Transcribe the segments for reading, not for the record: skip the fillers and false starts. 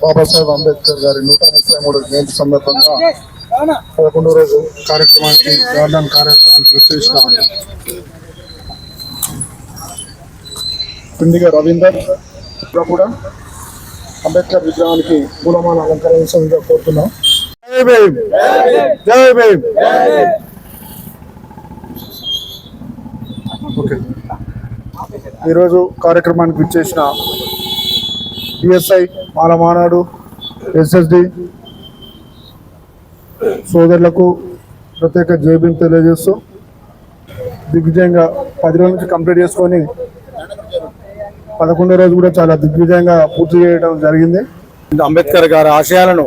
బాబాసాహెబ్ అంబేద్కర్ గారి 133వ జయంతి సందర్భంగా 11వ రోజు కార్యక్రమానికి విశేష పిండిగా రవీందర్ కూడా అంబేద్కర్ విగ్రహానికి పూలమాల అలంకరించగా కోరుతున్నాం. జై భీమ్, జై భీమ్. ఓకే, ఈరోజు కార్యక్రమానికి విచ్చేసిన బిఎస్ఐ మాలమానాడు ఎస్ఎస్డి సోదరులకు ప్రత్యేక జై భీమ్ తెలియజేస్తూ దిగ్విజయంగా 10 రోజుల నుంచి కంప్లీట్ చేసుకొని 11వ రోజు కూడా చాలా దిగ్విజయంగా పూర్తి చేయడం జరిగింది. అంబేద్కర్ గారి ఆశయాలను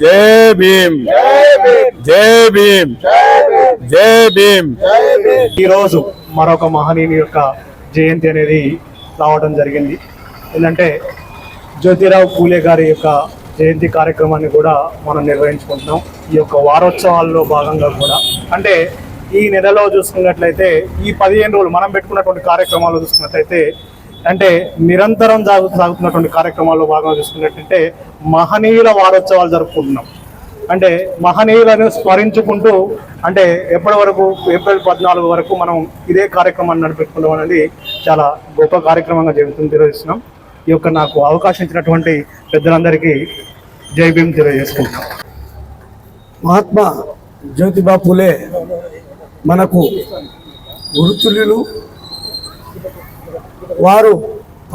జై భీమ్, జై భీమ్, జై భీమ్. ఈరోజు మరొక మహనీయుని యొక్క జయంతి అనేది రావడం జరిగింది. ఏంటంటే జ్యోతిరావు పూలే గారి యొక్క జయంతి కార్యక్రమాన్ని కూడా మనం నిర్వహించుకుంటున్నాం. ఈ యొక్క వారోత్సవాల్లో భాగంగా కూడా అంటే ఈ నెలలో చూసుకున్నట్లయితే ఈ 15 రోజులు మనం పెట్టుకున్నటువంటి కార్యక్రమాలు చూసుకున్నట్లయితే అంటే నిరంతరం సాగుతున్నటువంటి కార్యక్రమాల్లో భాగంగా చూసుకున్నట్లయితే మహనీయుల వారోత్సవాలు జరుపుకుంటున్నాం. అంటే మహనీయులను స్మరించుకుంటూ అంటే ఎప్పటి వరకు ఏప్రిల్ 14 వరకు మనం ఇదే కార్యక్రమాన్ని నడిపెట్టుకుంటాం అనేది చాలా గొప్ప కార్యక్రమంగా తెలియజేస్తున్నాం. ఈ యొక్క నాకు అవకాశం ఇచ్చినటువంటి పెద్దలందరికీ జై భీమ్ తెలియజేసుకుంటాం. మహాత్మా జ్యోతిబా పూలే మనకు గురుతుల్యులు. వారు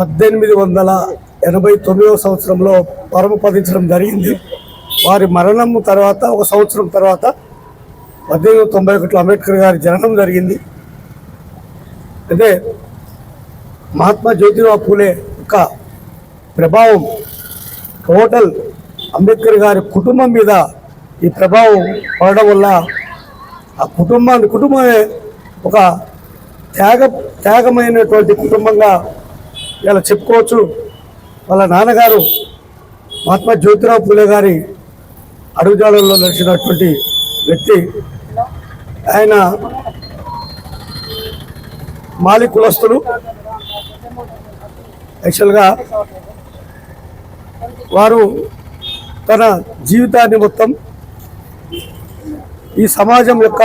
1889వ సంవత్సరంలో పరమపదించడం జరిగింది. వారి మరణం తర్వాత ఒక సంవత్సరం తర్వాత 1891లో అంబేద్కర్ గారి జననం జరిగింది. అంటే మహాత్మా జ్యోతిబా పూలే యొక్క ప్రభావం టోటల్ అంబేద్కర్ గారి కుటుంబం మీద ఈ ప్రభావం పడడం వల్ల ఆ కుటుంబమే ఒక త్యాగమైనటువంటి కుటుంబంగా ఇలా చెప్పుకోవచ్చు. వాళ్ళ నాన్నగారు మహాత్మా జ్యోతిరావు పూలే గారి అడుగుజాడల్లో నడిచినటువంటి వ్యక్తి. ఆయన మాలి కులస్తులు. యాక్చువల్గా వారు తన జీవితాన్ని మొత్తం ఈ సమాజం యొక్క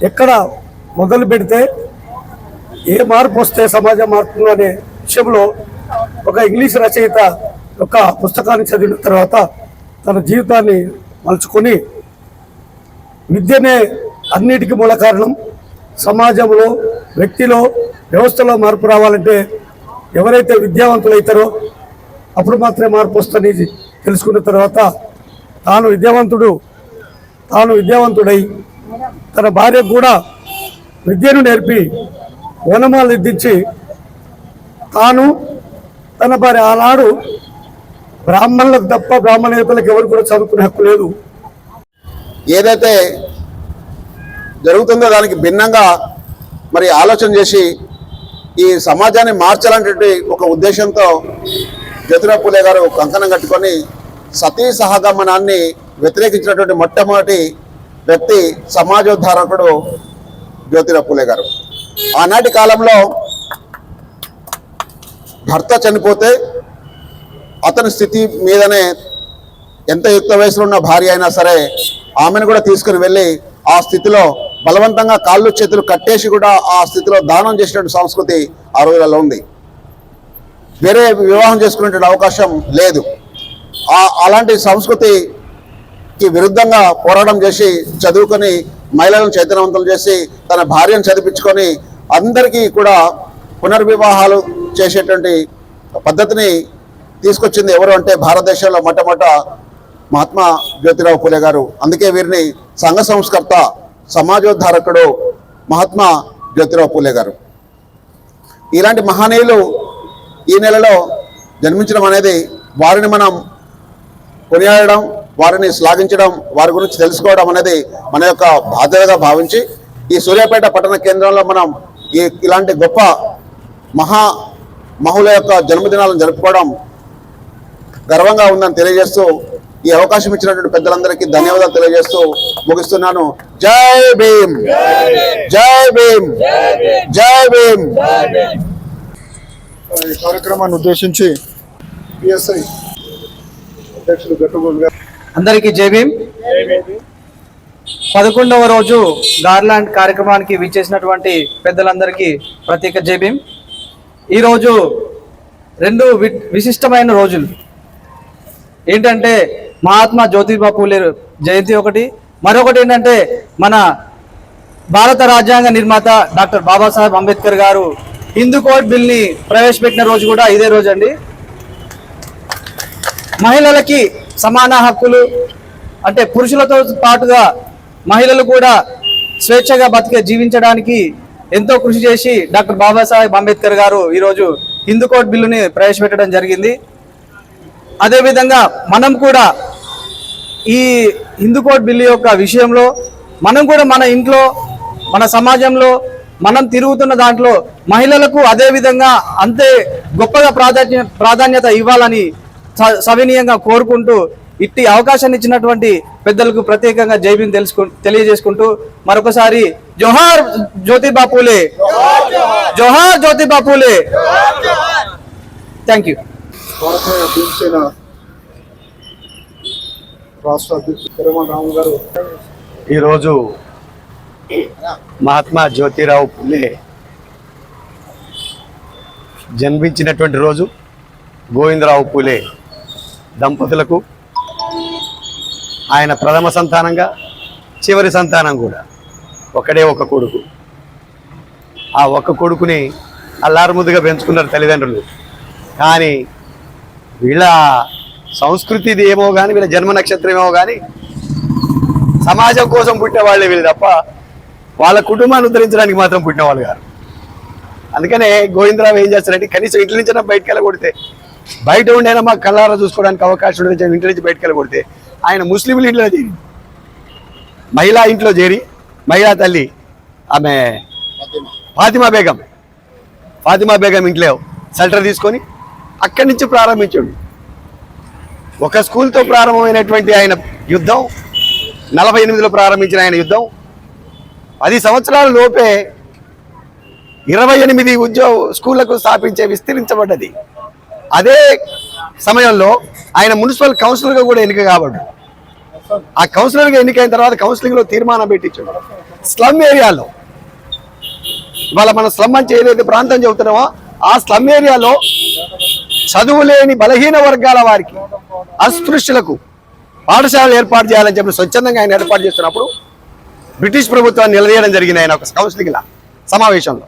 ఎక్కడ మొదలు పెడితే ఏ మార్పు వస్తే సమాజం మారుతుందో అనే విషయంలో ఒక ఇంగ్లీష్ రచయిత యొక్క పుస్తకాన్ని చదివిన తర్వాత తన జీవితాన్ని మలుచుకొని విద్యనే అన్నిటికీ మూల కారణం, సమాజంలో వ్యక్తిలో వ్యవస్థలో మార్పు రావాలంటే ఎవరైతే విద్యావంతులైతారో అప్పుడు మాత్రమే మార్పు వస్తుందని తెలుసుకున్న తర్వాత తాను విద్యావంతుడై తన భార్యకు కూడా విద్యను నేర్పి ఓనమాలు ఎద్దించి తాను తన భార్య, ఆనాడు బ్రాహ్మణులకు తప్ప బ్రాహ్మణేతలకు ఎవరు కూడా చదువుకునే హక్కు లేదు. ఏదైతే జరుగుతుందో దానికి భిన్నంగా మరి ఆలోచన చేసి ఈ సమాజాన్ని మార్చాలనేటువంటి ఒక ఉద్దేశంతో జ్యోతిరావు పూలే గారు కంకణం కట్టుకొని సతీ సహగమనాన్ని వ్యతిరేకించినటువంటి మొట్టమొదటి వ్యక్తి సమాజోద్ధారకుడు జ్యోతిరావు పూలే గారు. ఆనాటి కాలంలో భర్త చనిపోతే అతని స్థితి మీదనే ఎంత యుక్త వయసులో ఉన్న భార్య అయినా సరే ఆమెను కూడా తీసుకుని వెళ్ళి ఆ స్థితిలో బలవంతంగా కాళ్ళు చేతులు కట్టేసి కూడా ఆ స్థితిలో దానం చేసినటువంటి సంస్కృతి ఆ రోజులలో ఉంది. వేరే వివాహం చేసుకునేటువంటి అవకాశం లేదు. అలాంటి సంస్కృతికి విరుద్ధంగా పోరాటం చేసి చదువుకొని మహిళలను చైతన్యవంతులు చేసి తన భార్యను చదివించుకొని అందరికీ కూడా పునర్వివాహాలు చేసేటువంటి పద్ధతిని తీసుకొచ్చింది ఎవరు అంటే భారతదేశంలో మొట్టమొదట మహాత్మా జ్యోతిరావు పూలే గారు. అందుకే వీరిని సంఘ సంస్కర్త, సమాజోద్ధారకుడు మహాత్మా జ్యోతిరావు పూలే గారు. ఇలాంటి మహనీయులు ఈ నెలలో జన్మించడం అనేది వారిని మనం కొనియాడడం, వారిని శ్లాఘించడం, వారి గురించి తెలుసుకోవడం అనేది మన యొక్క బాధ్యతగా భావించి ఈ సూర్యాపేట పట్టణ కేంద్రంలో మనం ఇలాంటి గొప్ప మహుల యొక్క జన్మదినాలను జరుపుకోవడం గర్వంగా ఉందని తెలియజేస్తూ ఈ అవకాశం ఇచ్చినటువంటి పెద్దలందరికీ ధన్యవాదాలు తెలియజేస్తూ ముగిస్తున్నాను. జై భీమ్, జై భీమ్, జై భీమ్. ఈ కార్యక్రమాన్ని ఉద్దేశించి పిఎస్ఐ అధ్యక్షులు గట్టుగోల్ గారు. అందరికీ జై భీమ్. 11వ రోజు గార్లాండ్ కార్యక్రమానికి విచ్చేసినటువంటి పెద్దలందరికీ ప్రత్యేక జై భీమ్. ఈరోజు రెండు విశిష్టమైన రోజులు ఏంటంటే మహాత్మా జ్యోతిబా పూలే జయంతి ఒకటి, మరొకటి ఏంటంటే మన భారత రాజ్యాంగ నిర్మాత డాక్టర్ బాబాసాహెబ్ అంబేద్కర్ గారు హిందూ కోడ్ బిల్ని ప్రవేశపెట్టిన రోజు కూడా ఇదే రోజు అండి. మహిళలకి సమాన హక్కులు అంటే పురుషులతో పాటుగా మహిళలు కూడా స్వేచ్ఛగా జీవించడానికి ఎంతో కృషి చేసి డాక్టర్ బాబాసాహెబ్ అంబేద్కర్ గారు ఈరోజు హిందూ కోడ్ బిల్లుని ప్రవేశపెట్టడం జరిగింది. అదేవిధంగా మనం కూడా ఈ హిందూ కోడ్ బిల్లు యొక్క విషయంలో మనం కూడా మన ఇంట్లో మన సమాజంలో మనం తిరుగుతున్న దాంట్లో మహిళలకు అదేవిధంగా అంతే గొప్పగా ప్రాధాన్యత ఇవ్వాలని సవినీయంగా కోరుకుంటూ ఇట్టి అవకాశాన్ని ఇచ్చినటువంటి పెద్దలకు ప్రత్యేకంగా జై భీమ్ తెలియజేసుకుంటూ మరొకసారి జోహార్ జ్యోతిబా పూలే, జోహార్ జ్యోతిబా పూలే. Thank you. భారతీయ భీమసేన రాష్ట్ర అధ్యక్షుడు తిరుమల రాము గారు. ఈరోజు మహాత్మా జ్యోతిరావు పూలే జన్మించినటువంటి రోజు. గోవిందరావు పూలే దంపతులకు ఆయన ప్రథమ సంతానంగా చివరి సంతానం కూడా ఒకడే ఒక కొడుకు. ఆ ఒక్క కొడుకుని అల్లారుముద్దుగా పెంచుకున్నారు తల్లిదండ్రులు. కానీ వీళ్ళ సంస్కృతిది ఏమో కానీ వీళ్ళ జన్మ నక్షత్రం ఏమో కానీ సమాజం కోసం పుట్టిన వాళ్ళే వీళ్ళు తప్ప వాళ్ళ కుటుంబాన్ని ఉద్ధరించడానికి మాత్రం పుట్టిన వాళ్ళు గారు. అందుకనే గోవిందరావు ఏం చేస్తారంటే కనీసం ఇంటి నుంచి బయటకు వెళ్ళగొడితే బయట ఉండైనా మాకు కళ్ళారా చూసుకోవడానికి అవకాశం ఉండదు. ఇంటి నుంచి బయటకు వెళ్ళగొడితే ఆయన ముస్లింల ఇంట్లో చేరి మహిళా ఇంట్లో చేరి మహిళా తల్లి ఆమె ఫాతిమా బేగం ఇంట్లో షెల్టర్ తీసుకొని అక్కడి నుంచి ప్రారంభించాడు. ఒక స్కూల్తో ప్రారంభమైనటువంటి ఆయన యుద్ధం 48లో ప్రారంభించిన ఆయన యుద్ధం 10 సంవత్సరాల లోపే 28 స్కూళ్లకు స్థాపించే విస్తరించబడ్డది. అదే సమయంలో ఆయన మున్సిపల్ కౌన్సిలర్గా కూడా ఎన్నిక కాబడ్డాడు. ఆ కౌన్సిలర్గా ఎన్నికైన తర్వాత కౌన్సిలింగ్లో తీర్మానం పెట్టించాడు. స్లమ్ ఏరియాలో ఇవాళ మనం స్లమ్ అని ఏదైతే ప్రాంతం చెబుతున్నామో ఆ స్లమ్ ఏరియాలో చదువు లేని బలహీన వర్గాల వారికి అస్పృశ్యులకు పాఠశాలలు ఏర్పాటు చేయాలని చెప్పి స్వచ్ఛందంగా ఆయన ఏర్పాటు చేస్తున్నప్పుడు బ్రిటిష్ ప్రభుత్వాన్ని నిలదీయడం జరిగింది. ఆయన ఒక కౌన్సిలింగ్ సమావేశంలో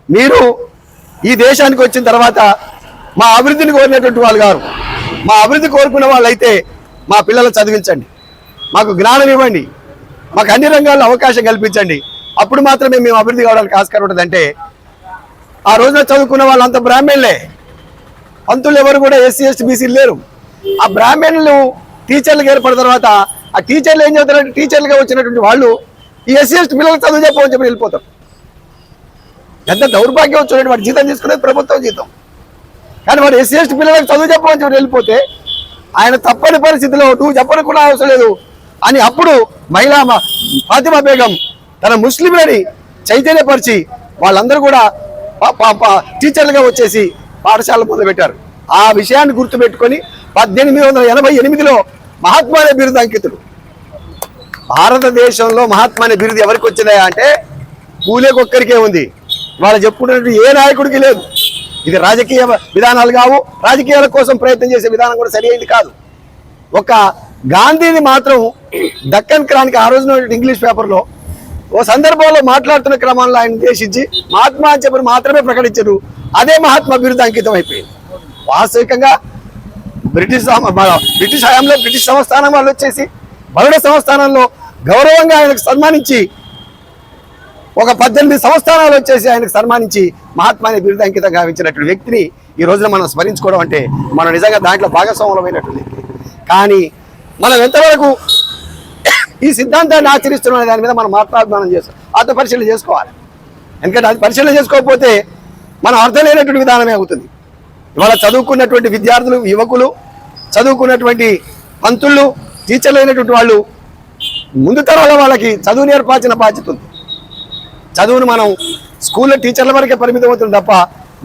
మీరు ఈ దేశానికి వచ్చిన తర్వాత మా అభివృద్ధిని కోరినటువంటి వాళ్ళు గారు, మా అభివృద్ధి కోరుకున్న వాళ్ళు అయితే మా పిల్లలు చదివించండి, మాకు జ్ఞానం ఇవ్వండి, మాకు అన్ని రంగాల్లో అవకాశం కల్పించండి, అప్పుడు మాత్రమే మేము అభివృద్ధి కావడానికి ఆస్కారం ఉంటుందంటే ఆ రోజున చదువుకున్న వాళ్ళంతా బ్రాహ్మణులే. పంతులు ఎవరు కూడా ఎస్సీ ఎస్టీ బీసీలు లేరు. ఆ బ్రాహ్మణులు టీచర్లకు ఏర్పడిన తర్వాత ఆ టీచర్లు ఏం చెబుతారంటే టీచర్లుగా వచ్చినటువంటి వాళ్ళు ఈ ఎస్సీ ఎస్టీ పిల్లలకు చదువు చెప్పమని చెప్పి వెళ్ళిపోతారు. ఎంత దౌర్భాగ్యం వచ్చినట్టు వాడు జీతం తీసుకునేది ప్రభుత్వం జీతం, కానీ వాడు ఎస్సీ ఎస్టీ పిల్లలకు చదువు చెప్పమని చెప్పి వెళ్ళిపోతే ఆయన తప్పని పరిస్థితిలో నువ్వు చెప్పని కూడా అవసరం లేదు అని అప్పుడు మహిళా ఫాతిమా బేగం తన ముస్లింలని చైతన్యపరిచి వాళ్ళందరూ కూడా టీచర్లుగా వచ్చేసి పాఠశాలలు మొదలుపెట్టారు. ఆ విషయాన్ని గుర్తుపెట్టుకొని 1888లో మహాత్మా అనే బిరుదు అంకితుడు. భారతదేశంలో మహాత్మా అనే బిరుదు ఎవరికి వచ్చిందా అంటే పూలేకి ఒక్కరికే ఉంది. వాళ్ళు చెప్పుకున్నట్టు ఏ నాయకుడికి లేదు. ఇది రాజకీయ విధానాలు కావు, రాజకీయాల కోసం ప్రయత్నం చేసే విధానం కూడా సరి అయింది కాదు. ఒక గాంధీని మాత్రం దక్కన్ క్రానిక్ ఆ రోజున ఇంగ్లీష్ పేపర్లో ఓ సందర్భంలో మాట్లాడుతున్న క్రమంలో ఆయన ఉద్దేశించి మహాత్మా అని చెప్పి మాత్రమే ప్రకటించారు. అదే మహాత్మా బిరుదు అంకితం అయిపోయింది. వాస్తవికంగా బ్రిటిష్ హయాంలో బ్రిటిష్ సంస్థానం వాళ్ళు వచ్చేసి బరోడా సంస్థానంలో గౌరవంగా ఆయనకు సన్మానించి ఒక 18 సంస్థానాలు వచ్చేసి ఆయనకు సన్మానించి మహాత్మా అనే బిరుదు అంకితం గావించినటువంటి వ్యక్తిని ఈ రోజున మనం స్మరించుకోవడం అంటే మనం నిజంగా దాంట్లో భాగస్వాములమైనటువంటి వ్యక్తి. కానీ మనం ఎంతవరకు ఈ సిద్ధాంతాన్ని ఆచరిస్తున్న దాని మీద మనం ఆత్మాభిమానం చేస్తాం, ఆత్మపరిశీలన చేసుకోవాలి. ఎందుకంటే అది పరిశీలన చేసుకోకపోతే మనం అర్థం లేనటువంటి విధానమే అవుతుంది. ఇవాళ చదువుకున్నటువంటి విద్యార్థులు, యువకులు, చదువుకున్నటువంటి పంతుళ్ళు, టీచర్లు అయినటువంటి వాళ్ళు ముందు తరాల వాళ్ళకి చదువు నేర్పాల్సిన బాధ్యత ఉంది. చదువును మనం స్కూల్లో టీచర్ల వరకే పరిమితం అవుతుంది తప్ప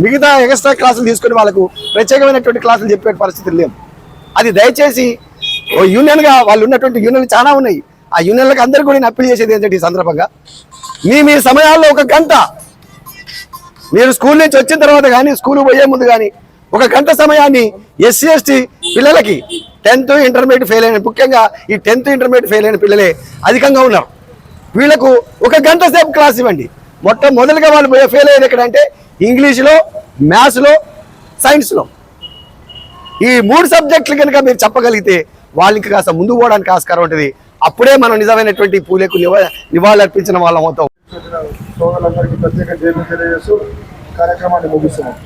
మిగతా ఎక్స్ట్రా క్లాసులు తీసుకొని వాళ్ళకు ప్రత్యేకమైనటువంటి క్లాసులు చెప్పే పరిస్థితులు లేవు. అది దయచేసి ఓ యూనియన్గా వాళ్ళు ఉన్నటువంటి యూనియన్లు చాలా ఉన్నాయి. ఆ యూనియన్లకు అందరికీ కూడా నేను అప్పీల్ చేసేది ఏంటంటే ఈ సందర్భంగా మీ సమయాల్లో 1 గంట మీరు స్కూల్ నుంచి వచ్చిన తర్వాత కానీ స్కూల్ పోయే ముందు కానీ 1 గంట సమయాన్ని SC ST పిల్లలకి 10th ఇంటర్మీడియట్ ఫెయిల్ అయిన, ముఖ్యంగా ఈ 10th ఇంటర్మీడియట్ ఫెయిల్ అయిన పిల్లలే అధికంగా ఉన్నారు. వీళ్ళకు 1 గంట సేపు క్లాస్ ఇవ్వండి. మొదలుగా వాళ్ళు ఫెయిల్ అయ్యేది ఎక్కడంటే ఇంగ్లీష్లో, మ్యాథ్స్లో, సైన్స్లో. ఈ 3 సబ్జెక్టులు కనుక మీరు చెప్పగలిగితే వాళ్ళకి కాస్త ముందు పోవడానికి ఆస్కారం ఉంటుంది. అప్పుడే మనం నిజమైనటువంటి పూలేకు నివాళులు అర్పించిన వాళ్ళం అవుతాం. సోదరులందరికీ ప్రత్యేక జైలు తెలియజేస్తూ కార్యక్రమాన్ని ముగిస్తున్నాం.